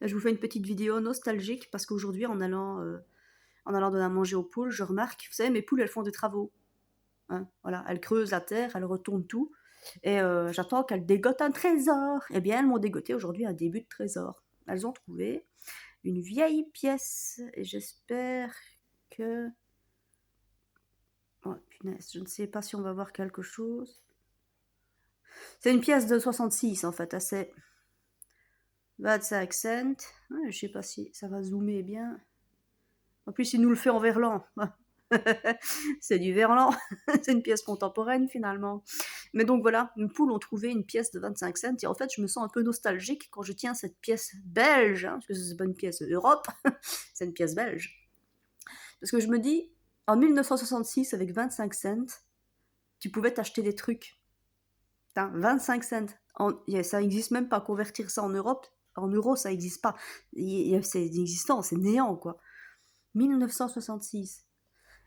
Je vous fais une petite vidéo nostalgique parce qu'aujourd'hui, en allant donner à manger aux poules, je remarque, vous savez, mes poules, elles font des travaux. Hein, voilà, elles creusent la terre, elles retournent tout. Et j'attends qu'elles dégotent un trésor. Eh bien, elles m'ont dégoté aujourd'hui un début de trésor. Elles ont trouvé une vieille pièce. Et j'espère que... Oh, punaise, je ne sais pas si on va voir quelque chose. C'est une pièce de 66 en fait, assez 25 cents. Ouais, je sais pas si ça va zoomer bien. En plus, il nous le fait en verlan. C'est du verlan. C'est une pièce contemporaine finalement. Mais donc voilà, mes poules ont trouvé une pièce de 25 cents. Et en fait, je me sens un peu nostalgique quand je tiens cette pièce belge. Parce que c'est pas une pièce Europe, c'est une pièce belge. Parce que je me dis, en 1966, avec 25 cents, tu pouvais t'acheter des trucs. Putain, 25 cents. Ça n'existe même pas. Convertir ça en Europe, en euros, ça n'existe pas. C'est inexistant, c'est néant, quoi. 1966.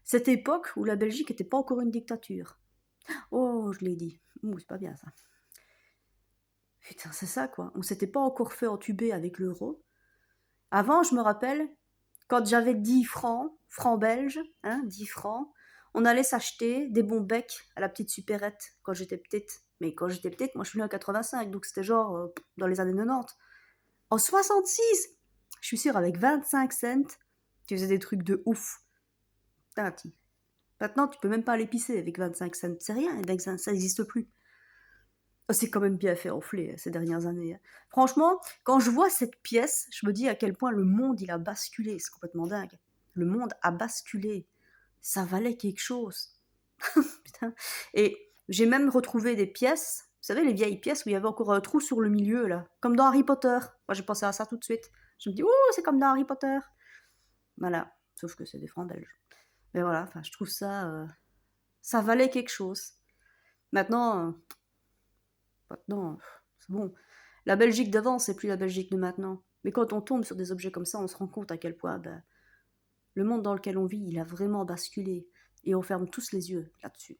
Cette époque où la Belgique n'était pas encore une dictature. Oh, je l'ai dit. Ouh, c'est pas bien ça. Putain, c'est ça, quoi. On s'était pas encore fait entuber avec l'euro. Avant, je me rappelle, quand j'avais 10 francs, francs belges, hein, 10 francs, on allait s'acheter des bons becs à la petite supérette quand j'étais petite. Mais quand j'étais petite, moi je suis née en 85, donc c'était genre dans les années 90. En 66, je suis sûre, avec 25 cents, tu faisais des trucs de ouf. Putain, maintenant, tu peux même pas aller pisser avec 25 cents. C'est rien, ça n'existe plus. C'est quand même bien fait enfler ces dernières années, hein. Franchement, quand je vois cette pièce, je me dis à quel point le monde il a basculé. C'est complètement dingue. Le monde a basculé. Ça valait quelque chose. Putain. Et j'ai même retrouvé des pièces, vous savez, les vieilles pièces où il y avait encore un trou sur le milieu, là. Comme dans Harry Potter. Moi, j'ai pensé à ça tout de suite. Je me dis, oh, c'est comme dans Harry Potter. Voilà. Sauf que c'est des francs belges. Mais voilà, enfin, je trouve ça. Ça valait quelque chose. Maintenant, maintenant, c'est bon. La Belgique d'avant, c'est plus la Belgique de maintenant. Mais quand on tombe sur des objets comme ça, on se rend compte à quel point le monde dans lequel on vit, il a vraiment basculé. Et on ferme tous les yeux là-dessus.